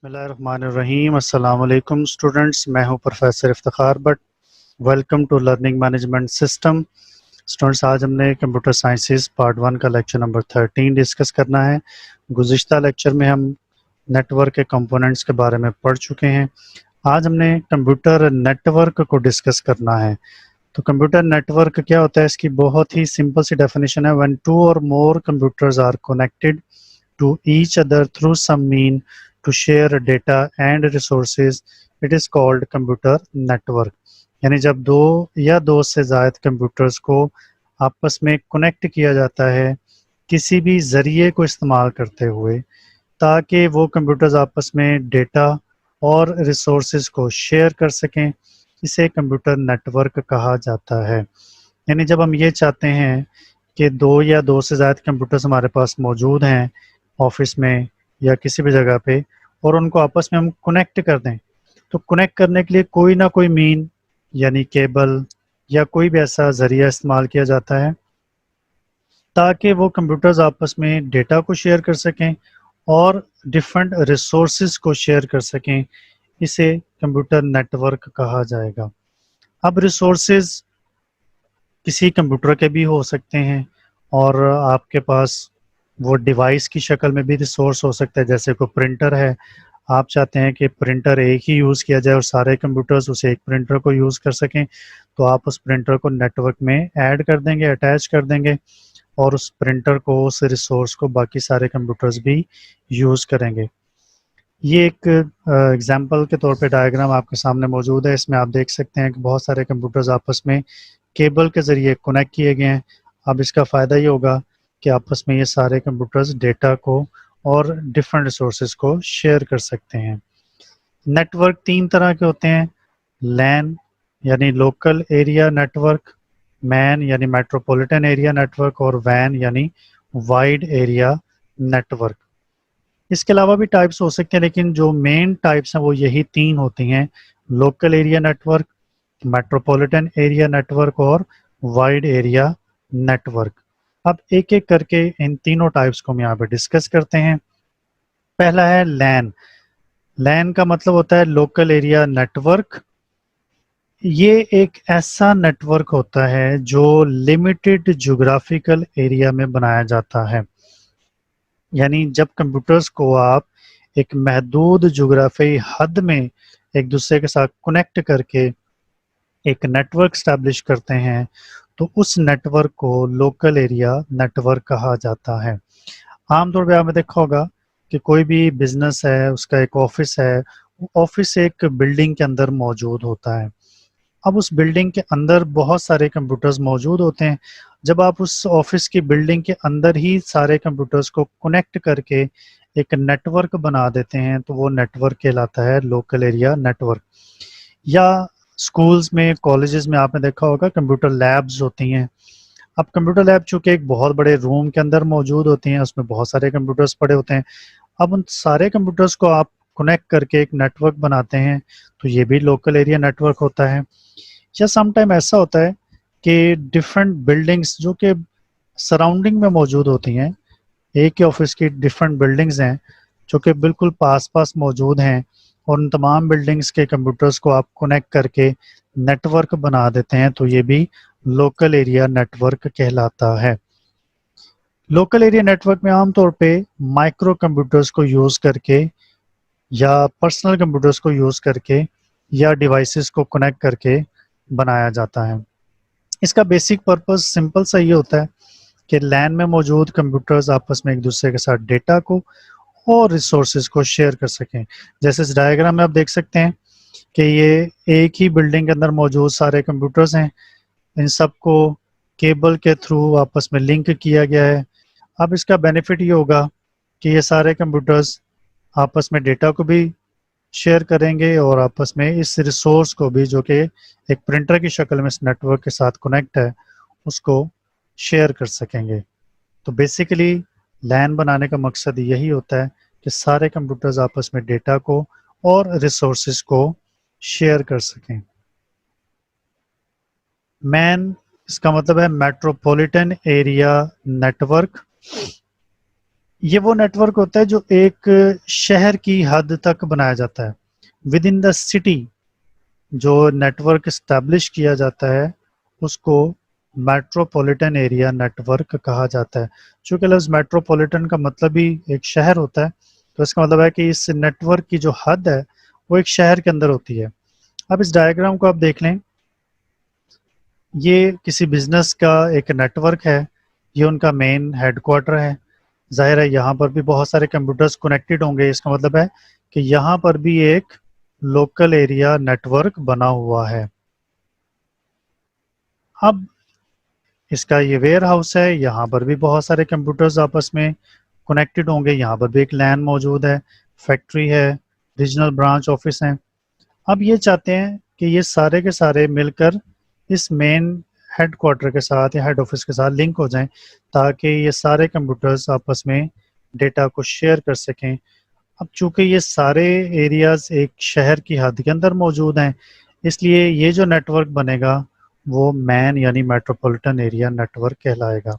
बिस्मिल्लाहिर्रहमानिर्रहीम। अस्सलाम वालेकुम स्टूडेंट्स, मैं हूं professor Iftikhar Butt. Welcome to learning management system. Students, आज हमने कंप्यूटर साइंसेस पार्ट 1 का लेक्चर नंबर 13 डिस्कस करना है। गुज़िश्ता लेक्चर में हम नेटवर्क के कंपोनेंट्स के बारे में पढ़ चुके हैं। आज हमने कंप्यूटर नेटवर्क को डिस्कस करना है। तो कंप्यूटर नेटवर्क क्या होता है, इसकी बहुत ही सिंपल सी डेफिनेशन है। When two or more computers are connected to each other through some mean to share data and resources, it is called computer network। यानी जब दो या दो से ज़ायद कंप्यूटर्स को आपस में कनेक्ट किया जाता है किसी भी ज़रिए को इस्तेमाल करते हुए, ताकि वो कंप्यूटर्स आपस में डेटा और रिसोर्सेज को शेयर कर सकें, इसे कंप्यूटर नेटवर्क कहा जाता है। यानी जब हम ये चाहते हैं कि दो या दो से ज़्यादा कंप्यूटर्स हमारे पास मौजूद हैं ऑफिस में या किसी भी जगह पे, और उनको आपस में हम कनेक्ट कर दें, तो कनेक्ट करने के लिए कोई ना कोई मीन यानी केबल या कोई भी ऐसा ज़रिया इस्तेमाल किया जाता है ताकि वो कंप्यूटर्स आपस में डेटा को शेयर कर सकें और डिफरेंट रिसोर्सेज को शेयर कर सकें। इसे कंप्यूटर नेटवर्क कहा जाएगा। अब रिसोर्सेज किसी कंप्यूटर के भी हो सकते हैं और आपके पास वो डिवाइस की शक्ल में भी रिसोर्स हो सकता है। जैसे कोई प्रिंटर है, आप चाहते हैं कि प्रिंटर एक ही यूज़ किया जाए और सारे कंप्यूटर्स उस एक प्रिंटर को यूज़ कर सकें, तो आप उस प्रिंटर को नेटवर्क में ऐड कर देंगे, अटैच कर देंगे, और उस प्रिंटर को, उस रिसोर्स को बाकी सारे कंप्यूटर्स भी यूज़ करेंगे। ये एक एग्जांपल के तौर पे डायग्राम आपके सामने मौजूद है। इसमें आप देख सकते हैं कि बहुत सारे कंप्यूटर्स आपस में केबल के ज़रिए कनेक्ट किए गए हैं। अब इसका फ़ायदा ये होगा कि आपस में ये सारे कंप्यूटर्स डेटा को और डिफरेंट रिसोर्सेज को शेयर कर सकते हैं। नेटवर्क तीन तरह के होते हैं: लैन यानी लोकल एरिया नेटवर्क, मैन यानी मेट्रोपॉलिटन एरिया नेटवर्क, और वैन यानी वाइड एरिया नेटवर्क। इसके अलावा भी टाइप्स हो सकते हैं, लेकिन जो मेन टाइप्स हैं वो यही तीन होती हैं: local area network, metropolitan area network और वाइड एरिया नेटवर्क। अब एक एक करके इन तीनों टाइप्स को हम यहाँ पे डिस्कस करते हैं। पहला है लैन। लैन का मतलब होता है लोकल एरिया नेटवर्क। ये एक ऐसा नेटवर्क होता है जो लिमिटेड ज्योग्राफिकल एरिया में बनाया जाता है। यानी जब कंप्यूटर्स को आप एक महदूद ज्योग्राफी हद में एक दूसरे के साथ कनेक्ट करके एक नेटवर्क स्टैब्लिश करते हैं, तो उस नेटवर्क को लोकल एरिया नेटवर्क कहा जाता है। आमतौर पे आपने देखा होगा कि कोई भी बिजनेस है, उसका एक ऑफिस है, ऑफिस एक बिल्डिंग के अंदर मौजूद होता है। अब उस बिल्डिंग के अंदर बहुत सारे कंप्यूटर्स मौजूद होते हैं। जब आप उस ऑफिस की बिल्डिंग के अंदर ही सारे कंप्यूटर्स को कनेक्ट करके एक नेटवर्क बना देते हैं, तो वो नेटवर्क कहलाता है लोकल एरिया नेटवर्क। या स्कूल्स में, कॉलेजेस में आपने देखा होगा कंप्यूटर लैब्स होती हैं। अब कंप्यूटर लैब चूँकि एक बहुत बड़े रूम के अंदर मौजूद होती हैं, उसमें बहुत सारे कंप्यूटर्स पड़े होते हैं। अब उन सारे कंप्यूटर्स को आप कनेक्ट करके एक नेटवर्क बनाते हैं, तो ये भी लोकल एरिया नेटवर्क होता है। या सम टाइम ऐसा होता है कि डिफरेंट बिल्डिंग्स जो कि सराउंडिंग में मौजूद होती हैं, एक ही ऑफिस की डिफरेंट बिल्डिंग्स हैं जो कि बिल्कुल पास पास मौजूद हैं, और उन तमाम बिल्डिंग्स के कंप्यूटर्स को आप कनेक्ट करके नेटवर्क बना देते हैं, तो ये भी लोकल एरिया नेटवर्क कहलाता है। लोकल एरिया नेटवर्क में आमतौर पे माइक्रो कंप्यूटर्स को यूज़ करके या पर्सनल कंप्यूटर्स को यूज़ करके या डिवाइसेस को कनेक्ट करके बनाया जाता है। इसका बेसिक पर्पस सिंपल सा ये होता है कि लैन में मौजूद कंप्यूटर्स आपस में एक दूसरे के साथ डेटा को और रिसोर्सेज को शेयर कर सकें। जैसे इस डायग्राम में आप देख सकते हैं कि ये एक ही बिल्डिंग के अंदर मौजूद सारे कंप्यूटर्स हैं। इन सबको केबल के थ्रू आपस में लिंक किया गया है। अब इसका बेनिफिट ये होगा कि ये सारे कंप्यूटर्स आपस में डेटा को भी शेयर करेंगे और आपस में इस रिसोर्स को भी, जो कि एक प्रिंटर की शक्ल में इस नेटवर्क के साथ कनेक्ट है, उसको शेयर कर सकेंगे। तो बेसिकली लैन बनाने का मकसद यही होता है कि सारे कंप्यूटर्स आपस में डेटा को और रिसोर्सेज को शेयर कर सकें। मैन, इसका मतलब है मेट्रोपॉलिटन एरिया नेटवर्क। یہ وہ نیٹ ورک ہوتا ہے جو ایک شہر کی حد تک بنایا جاتا ہے. ود ان دا سٹی جو نیٹ ورک اسٹیبلش کیا جاتا ہے اس کو میٹروپولیٹن ایریا نیٹ ورک کہا جاتا ہے. چونکہ لفظ میٹروپولیٹن کا مطلب ہی ایک شہر ہوتا ہے تو اس کا مطلب ہے کہ اس نیٹ ورک کی جو حد ہے وہ ایک شہر کے اندر ہوتی ہے. اب اس ڈائیگرام کو آپ دیکھ لیں, یہ کسی بزنس کا ایک نیٹ ورک ہے, یہ ان کا مین ہیڈ کوارٹر ہے. ظاہر ہے یہاں پر بھی بہت سارے کمپیوٹرز کنیکٹڈ ہوں گے, اس کا مطلب ہے کہ یہاں پر بھی ایک لوکل ایریا نیٹ ورک بنا ہوا ہے. اب اس کا یہ ویئر ہاؤس ہے, یہاں پر بھی بہت سارے کمپیوٹرز آپس میں کنیکٹڈ ہوں گے, یہاں پر بھی ایک لین موجود ہے, فیکٹری ہے, ریجنل برانچ آفس ہیں. اب یہ چاہتے ہیں کہ یہ سارے کے سارے مل کر اس مین ہیڈ کوارٹر کے ساتھ یا ہیڈ آفس کے ساتھ لنک ہو جائیں تاکہ یہ سارے کمپیوٹرز آپس میں ڈیٹا کو شیئر کر سکیں. اب چونکہ یہ سارے ایریاز ایک شہر کی حد کے اندر موجود ہیں اس لیے یہ جو نیٹ ورک بنے گا وہ مین یعنی میٹروپولیٹن ایریا نیٹ ورک کہلائے گا.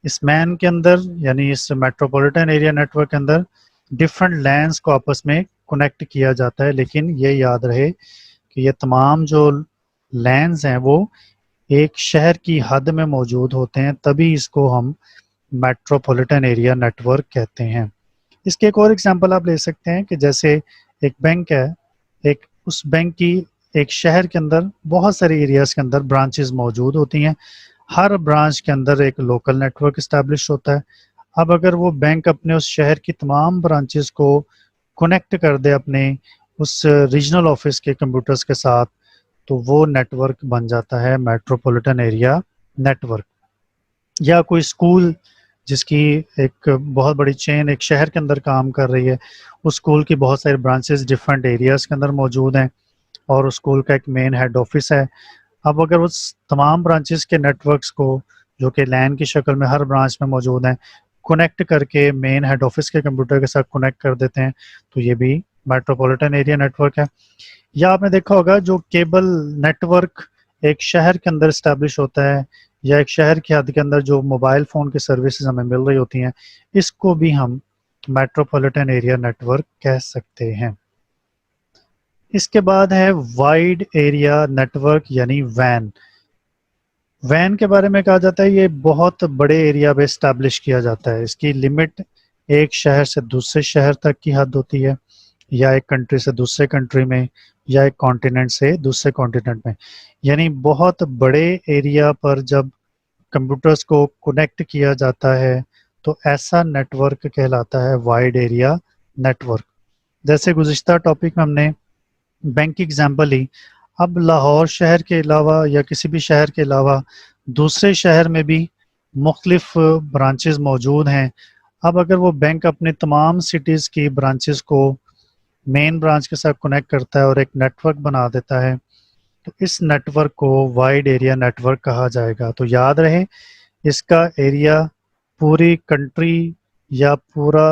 اس مین کے اندر یعنی اس میٹروپولیٹن ایریا نیٹ ورک کے اندر ڈفرینٹ لینس کو آپس میں کنیکٹ کیا جاتا ہے, لیکن یہ یاد رہے کہ یہ تمام جو لینز ہیں وہ ایک شہر کی حد میں موجود ہوتے ہیں, تبھی اس کو ہم میٹروپولیٹن ایریا نیٹ ورک کہتے ہیں. اس کے ایک اور ایگزامپل آپ لے سکتے ہیں کہ جیسے ایک بینک ہے, ایک اس بینک کی ایک شہر کے اندر بہت سارے ایریاز کے اندر برانچز موجود ہوتی ہیں, ہر برانچ کے اندر ایک لوکل نیٹ ورک اسٹیبلش ہوتا ہے. اب اگر وہ بینک اپنے اس شہر کی تمام برانچز کو کنیکٹ کر دے اپنے اس ریجنل آفس کے کمپیوٹرز کے ساتھ تو وہ نیٹ ورک بن جاتا ہے میٹروپولیٹن ایریا نیٹ ورک. یا کوئی اسکول جس کی ایک بہت بڑی چین ایک شہر کے اندر کام کر رہی ہے, اس اسکول کی بہت سارے برانچز ڈفرینٹ ایریاز کے اندر موجود ہیں اور اس اسکول کا ایک مین ہیڈ آفس ہے. اب اگر اس تمام برانچز کے نیٹ ورکس کو جو کہ لین کی شکل میں ہر برانچ میں موجود ہیں کنیکٹ کر کے مین ہیڈ آفس کے کمپیوٹر کے ساتھ کنیکٹ کر دیتے ہیں تو یہ بھی میٹروپولیٹن ایریا نیٹ ورک ہے. یا آپ نے دیکھا ہوگا جو کیبل نیٹ ورک ایک شہر کے اندر اسٹیبلش ہوتا ہے یا ایک شہر کی حد کے اندر جو موبائل فون کی سروسز ہمیں مل رہی ہوتی ہیں, اس کو بھی ہم میٹروپولیٹن ایریا نیٹ ورک کہہ سکتے ہیں. اس کے بعد ہے وائڈ ایریا نیٹ ورک یعنی وین. وین کے بارے میں کہا جاتا ہے یہ بہت بڑے ایریا پہ اسٹیبلش کیا جاتا ہے. اس کی لمٹ ایک شہر سے دوسرے شہر تک کی حد ہوتی ہے, یا ایک کنٹری سے دوسرے کنٹری میں, یا ایک کانٹیننٹ سے دوسرے کانٹیننٹ میں. یعنی بہت بڑے ایریا پر جب کمپیوٹرز کو کنیکٹ کیا جاتا ہے تو ایسا نیٹ ورک کہلاتا ہے وائڈ ایریا نیٹ ورک. جیسے گزشتہ ٹاپک میں ہم نے بینک کی ایگزامپل لی, اب لاہور شہر کے علاوہ یا کسی بھی شہر کے علاوہ دوسرے شہر میں بھی مختلف برانچز موجود ہیں. اب اگر وہ بینک اپنے تمام سٹیز کی برانچز کو مین برانچ کے ساتھ کنیکٹ کرتا ہے اور ایک نیٹ ورک بنا دیتا ہے تو اس نیٹ ورک کو وائڈ ایریا نیٹ ورک کہا جائے گا. تو یاد رہے اس کا ایریا پوری کنٹری یا پورا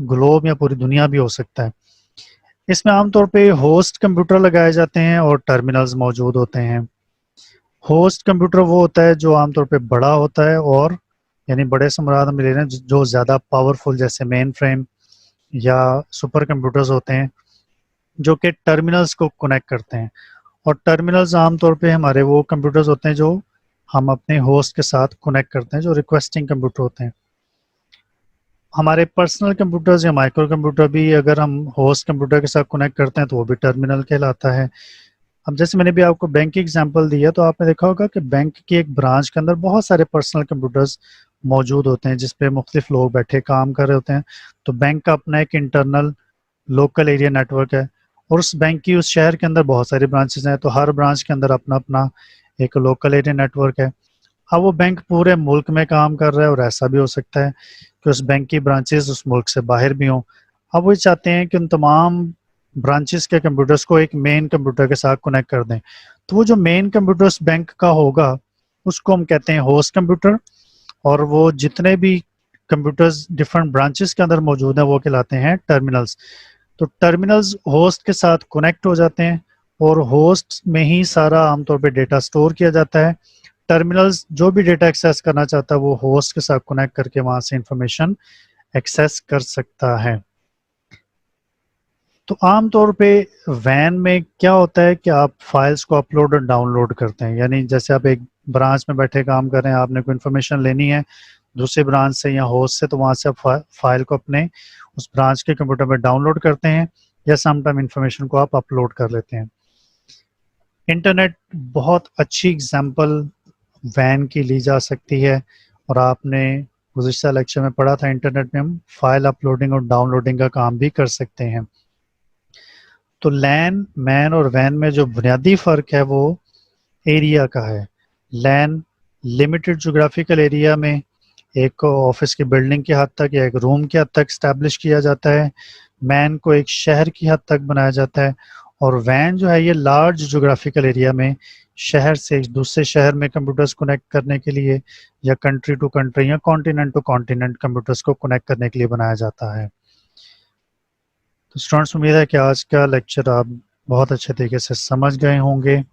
گلوب یا پوری دنیا بھی ہو سکتا ہے. اس میں عام طور پہ ہوسٹ کمپیوٹر لگائے جاتے ہیں اور ٹرمینلز موجود ہوتے ہیں. ہوسٹ کمپیوٹر وہ ہوتا ہے جو عام طور پہ بڑا ہوتا ہے, اور یعنی بڑے سے مراد ہم لے رہے ہیں جو زیادہ پاورفل, جیسے مین فریم یا سپر کمپیوٹرز ہوتے ہیں جو کہ ٹرمینلز کو کنیکٹ کرتے ہیں. اور ٹرمینلز عام طور پہ ہمارے وہ کمپیوٹرز ہوتے ہیں جو ہم اپنے ہوسٹ کے ساتھ کنیکٹ کرتے ہیں, جو ریکویسٹنگ کمپیوٹر ہوتے ہیں. ہمارے پرسنل کمپیوٹرز یا مائکرو کمپیوٹر بھی اگر ہم ہوسٹ کمپیوٹر کے ساتھ کنیکٹ کرتے ہیں تو وہ بھی ٹرمینل کہلاتا ہے. اب جیسے میں نے بھی آپ کو بینک کی ایگزامپل دی ہے تو آپ نے دیکھا ہوگا کہ بینک کی ایک برانچ کے اندر بہت سارے پرسنل کمپیوٹرز موجود ہوتے ہیں جس پہ مختلف لوگ بیٹھے کام کر رہے ہوتے ہیں. تو بینک کا اپنا ایک internal local area network ہے, اور اس بینک کی اس شہر کے اندر بہت ساری برانچز ہیں تو ہر برانچ کے اندر اپنا اپنا ایک لوکل ایریا نیٹ ورک ہے. اب وہ بینک پورے ملک میں کام کر رہا ہے, اور ایسا بھی ہو سکتا ہے کہ اس بینک کی برانچز اس ملک سے باہر بھی ہوں. اب وہ چاہتے ہیں کہ ان تمام برانچز کے کمپیوٹرز کو ایک مین کمپیوٹر کے ساتھ کنیکٹ کر دیں. تو وہ جو مین کمپیوٹر اس بینک کا ہوگا اس کو ہم کہتے ہیں ہوسٹ کمپیوٹر, اور وہ جتنے بھی کمپیوٹرز ڈفرینٹ برانچز کے اندر موجود ہیں وہ کہلاتے ہیں ٹرمینلز. تو ٹرمینلز ہوسٹ کے ساتھ کنیکٹ ہو جاتے ہیں اور ہوسٹ میں ہی سارا عام طور پہ ڈیٹا سٹور کیا جاتا ہے. टर्मिनल्स जो भी डेटा एक्सेस करना चाहता है वो होस्ट के साथ कनेक्ट करके वहाँ से इंफॉर्मेशन एक्सेस कर सकता है। तो आमतौर पे वैन में क्या होता है कि आप फाइल्स को अपलोड और डाउनलोड करते हैं, यानी जैसे आप एक ब्रांच में बैठे काम कर रहे हैं, आपने कोई इन्फॉर्मेशन लेनी है दूसरे ब्रांच से या होस्ट से, तो वहाँ से आप फाइल को अपने उस ब्रांच के कंप्यूटर में डाउनलोड करते हैं या समटाइम इन्फॉर्मेशन को आप अपलोड कर लेते हैं। इंटरनेट बहुत अच्छी एग्जांपल वैन की ली जा सकती है, और आपने गुज़िश्ता लेक्चर में पढ़ा था इंटरनेट में हम फाइल अपलोडिंग और डाउनलोडिंग का काम भी कर सकते हैं। तो लैन, मैन और वैन में जो बुनियादी फ़र्क है वो एरिया का है। लैन लिमिटेड जोग्राफिकल एरिया में एक ऑफिस की बिल्डिंग की हद तक या एक रूम की हद तक स्टैब्लिश किया जाता है, मैन को एक शहर की हद तक बनाया जाता है, और वैन जो है ये लार्ज जोग्राफिकल एरिया में शहर से एक दूसरे शहर में कंप्यूटर्स कनेक्ट करने के लिए या कंट्री टू कंट्री या कॉन्टिनेंट टू कॉन्टिनेंट कंप्यूटर्स को कनेक्ट करने के लिए बनाया जाता है। तो स्टूडेंट्स, उम्मीद है कि आज का लेक्चर आप बहुत अच्छे तरीके से समझ गए होंगे।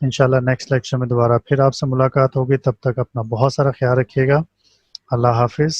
इंशाल्लाह नेक्स्ट लेक्चर में दोबारा फिर आपसे मुलाकात होगी, तब तक अपना बहुत सारा ख्याल रखिएगा। अल्लाह हाफिज़।